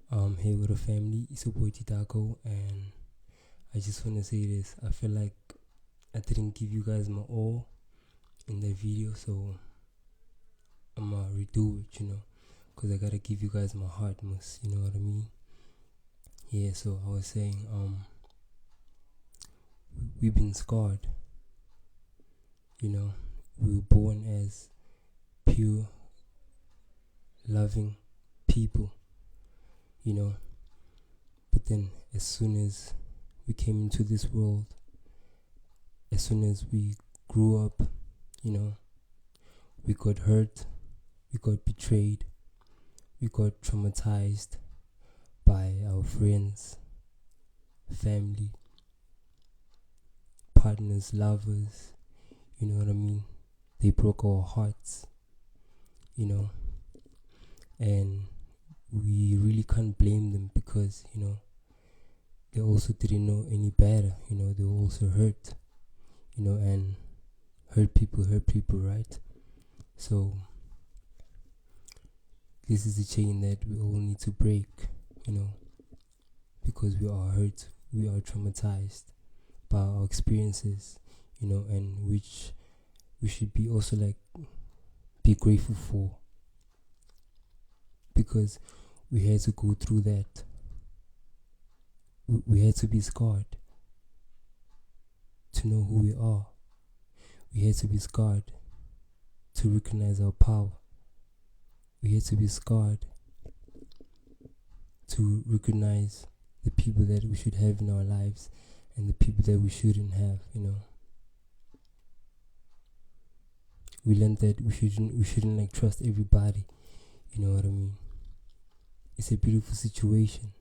Hey, with a family, it's your boy Titako, and I just want to say this. I feel like I didn't give you guys my all in the video, so I'm gonna redo it, because I gotta give you guys my heart, most, you know what I mean? Yeah, so I was saying, we've been scarred, we were born as pure, loving people, you know, but then as soon as we came into this world, as soon as we grew up, we got hurt, we got betrayed, we got traumatized by our friends, family, partners, lovers, you know what I mean? They broke our hearts, and we really can't blame them because, they also didn't know any better, they were also hurt, and hurt people, right? So this is the chain that we all need to break, because we are hurt, we are traumatized by our experiences, and which we should be also be grateful for, because we had to go through that. We had to be scarred to know who we are. We had to be scarred to recognize our power. We had to be scarred to recognize the people that we should have in our lives and the people that we shouldn't have, We learned that we shouldn't trust everybody, you know what I mean? It's a beautiful situation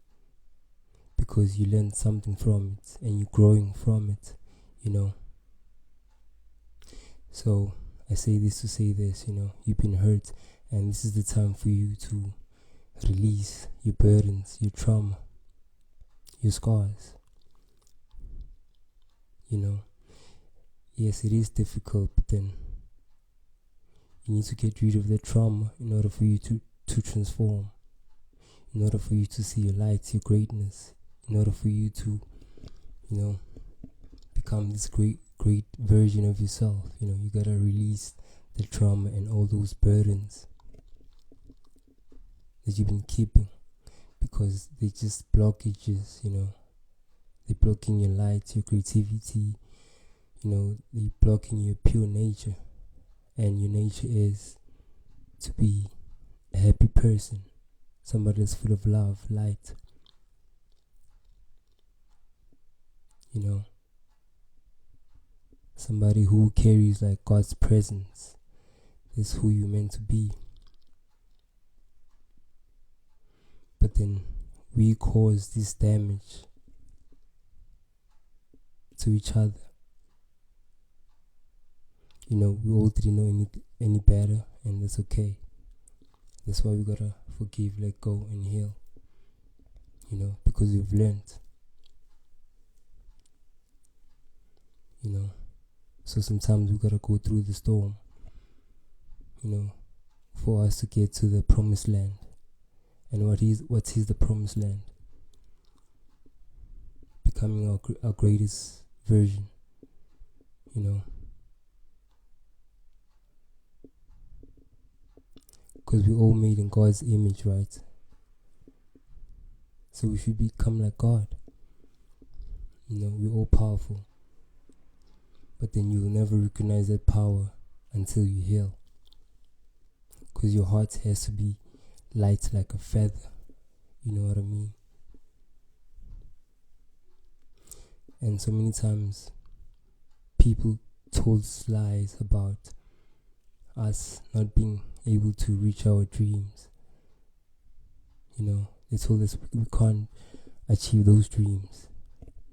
because you learn something from it and you're growing from it, So I say this to say this, you've been hurt, and this is the time for you to release your burdens, your trauma, your scars, Yes, it is difficult, but then you need to get rid of the trauma in order for you to transform, in order for you to see your light, your greatness, in order for you to, become this great version of yourself. You gotta release the trauma and all those burdens that you've been keeping, because they're just blockages, they're blocking your light, your creativity, they're blocking your pure nature. And your nature is to be a happy person, somebody that's full of love, light, somebody who carries God's presence. Is who you're meant to be. But then we cause this damage to each other. We all didn't know any better, and that's okay. That's why we gotta forgive, let go, and heal. Because we've learned. So sometimes we gotta go through the storm, for us to get to the promised land. And what is the promised land? Becoming our greatest version, because we're all made in God's image, right? So we should become like God. We're all powerful. But then you will never recognize that power until you heal. Because your heart has to be light like a feather. You know what I mean? And so many times people told us lies about us not being able to reach our dreams. They told us we can't achieve those dreams.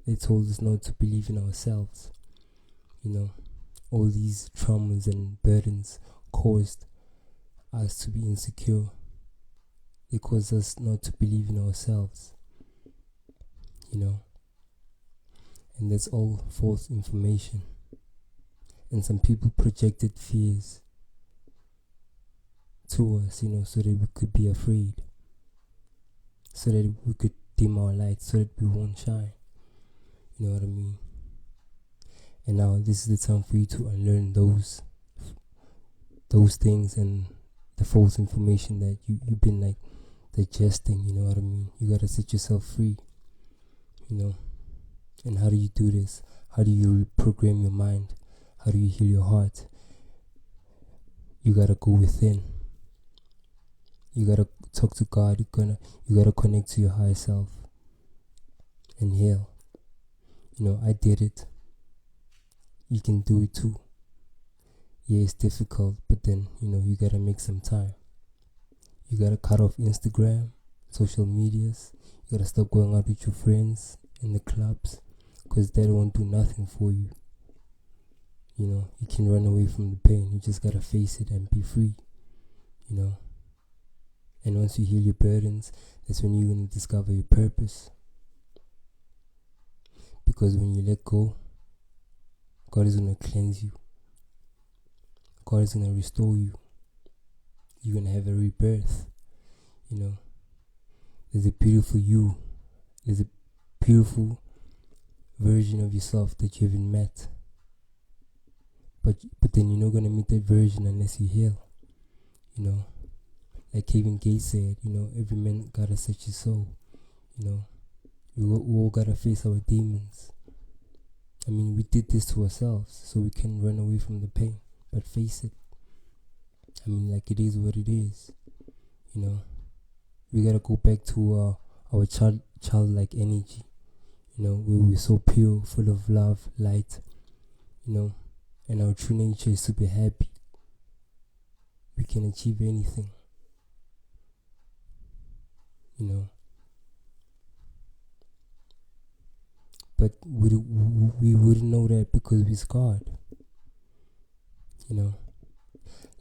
They told us not to believe in ourselves. All these traumas and burdens caused us to be insecure. They caused us not to believe in ourselves. And that's all false information. And some people projected fears to us, so that we could be afraid. so that we could dim our light, so that we won't shine. You know what I mean? And now this is the time for you to unlearn those things and the false information that you've been like digesting. You know what I mean? You gotta set yourself free. You know. And how do you do this? How do you reprogram your mind? How do you heal your heart? You gotta go within. You gotta talk to God. You gotta connect to your higher self and heal. You know, I did it. You can do it too. Yeah, it's difficult, but then, you know, you gotta make some time. You gotta cut off Instagram, social medias. You gotta stop going out with your friends in the clubs, because that won't do nothing for you. You know, you can run away from the pain. You just gotta face it and be free. You know. And once you heal your burdens, that's when you're gonna discover your purpose. Because when you let go, God is gonna cleanse you. God is gonna restore you. You're gonna have a rebirth. You know. There's a beautiful you. There's a beautiful version of yourself that you haven't met. But then you're not gonna meet that version unless you heal. You know. Like Kevin Gates said, you know, every man gotta search his soul. You know. We all gotta face our demons. I mean, we did this to ourselves so we can run away from the pain. But face it. I mean, like, it is what it is. You know. We gotta go back to our childlike energy. You know, where we're so pure, full of love, light. You know. And our true nature is to be happy. We can achieve anything. You know. But we wouldn't know that because we're scarred. You know.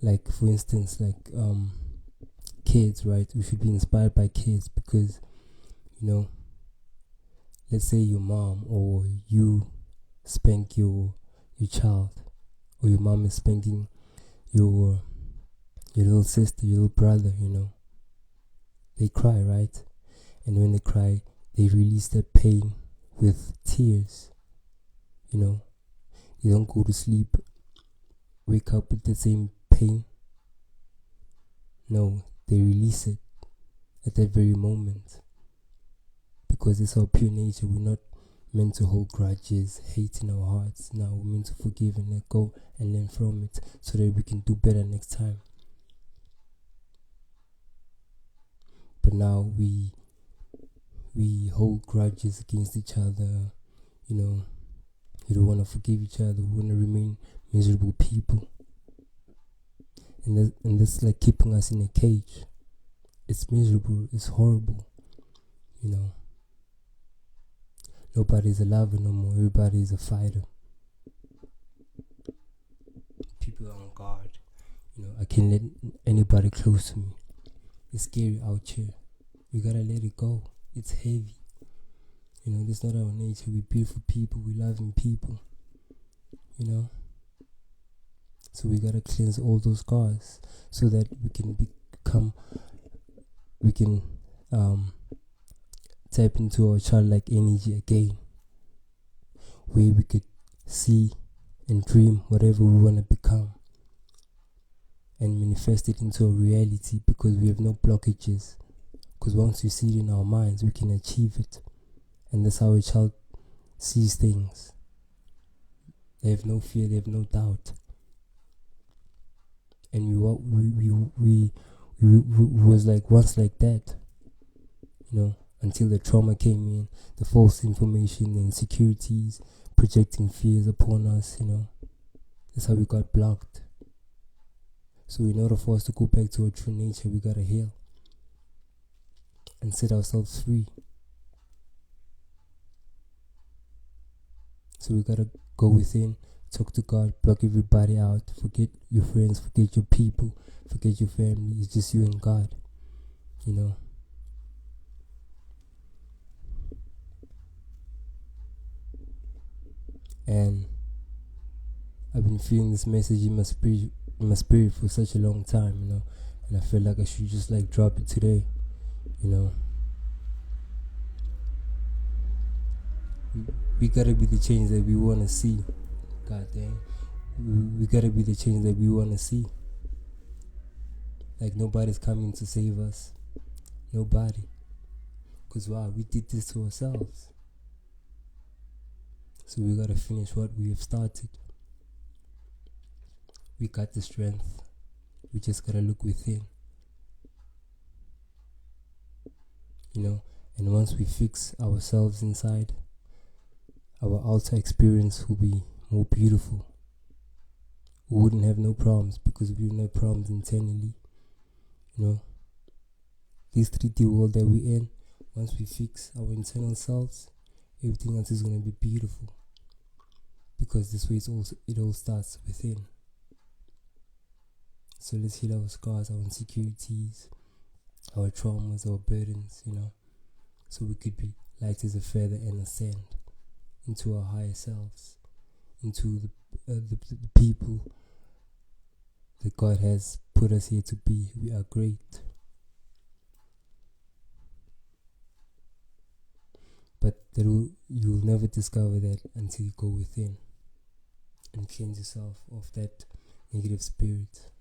Like, for instance, like kids, right? We should be inspired by kids because, you know, let's say your mom or you spank your child, or your mom is spanking your little sister, your little brother, you know. They cry, right? And when they cry, they release their pain with tears. You know, they don't go to sleep, wake up with the same pain. No, they release it at that very moment. Because it's our pure nature. We're not meant to hold grudges, hate in our hearts. Now we're meant to forgive and let go and learn from it so that we can do better next time. But now we hold grudges against each other. You know, we don't want to forgive each other. We want to remain miserable people. And that's like keeping us in a cage. It's miserable. It's horrible. You know. Nobody's a lover no more. Everybody's a fighter. People are on guard. You know, I can't let anybody close to me. It's scary out here. We gotta let it go. It's heavy. You know, that's not our nature. We're beautiful people. We're loving people. You know. So we gotta cleanse all those scars so that we can tap into our childlike energy again, where we could see and dream whatever we want to become and manifest it into a reality, because we have no blockages. Because once we see it in our minds, we can achieve it. And that's how a child sees things. They have no fear, they have no doubt. And we was like once like that, you know, until the trauma came in, the false information, the insecurities, projecting fears upon us, you know. That's how we got blocked. So in order for us to go back to our true nature, we gotta heal and set ourselves free. So we gotta go within, talk to God, block everybody out, forget your friends, forget your people, forget your family. It's just you and God, you know. And I've been feeling this message in my spirit for such a long time, you know, and I feel like I should just like drop it today, you know. we gotta be the change that we wanna see. God damn. We gotta be the change that we wanna see. Like nobody's coming to save us. Nobody. Cause wow, we did this to ourselves. So we gotta finish what we have started. We got the strength. We just gotta look within. You know, and once we fix ourselves inside, our outer experience will be more beautiful. We wouldn't have no problems because we wouldn't have problems internally. You know, this 3D world that we're in, once we fix our internal selves, everything else is gonna be beautiful. Because this way it all starts within. So let's heal our scars, our insecurities, our traumas, our burdens, you know, so we could be light as a feather and ascend into our higher selves, into the people that God has put us here to be. We are great. But you'll never discover that until you go within and cleanse yourself of that negative spirit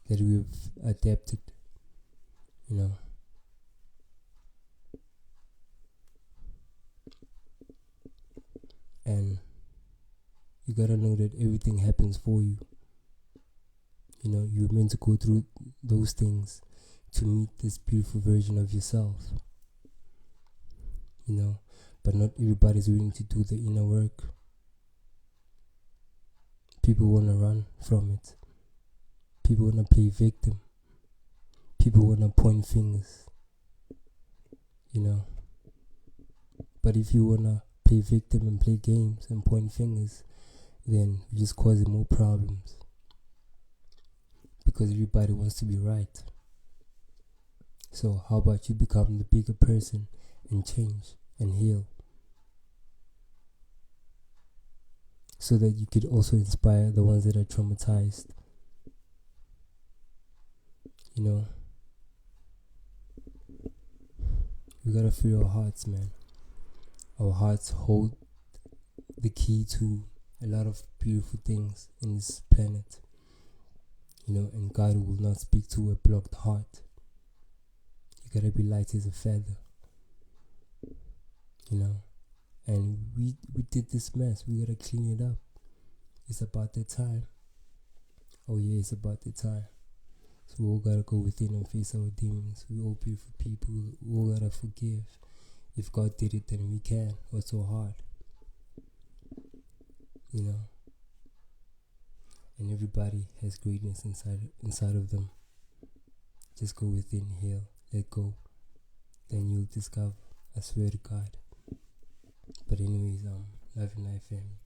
that we've adapted, you know. And you gotta know that everything happens for you. You know, you're meant to go through those things to meet this beautiful version of yourself. You know, but not everybody's willing to do the inner work. People wanna run from it. People wanna play victim. People wanna point fingers. You know. But if you wanna play victim and play games and point fingers, then you're just causing more problems. Because everybody wants to be right. So how about you become the bigger person and change and heal? So that you could also inspire the ones that are traumatized. You know, we gotta free our hearts, man. Our hearts hold the key to a lot of beautiful things in this planet. You know, and God will not speak to a blocked heart. You gotta be light as a feather. You know, and we did this mess. We gotta clean it up. It's about that time. Oh yeah, it's about that time. So we all gotta go within and face our demons. We all beautiful people. We all gotta forgive. If God did it, then we can. What's so hard? You know. And everybody has greatness inside of them. Just go within, heal, let go. Then you'll discover. I swear to God. But anyways, love and life, family.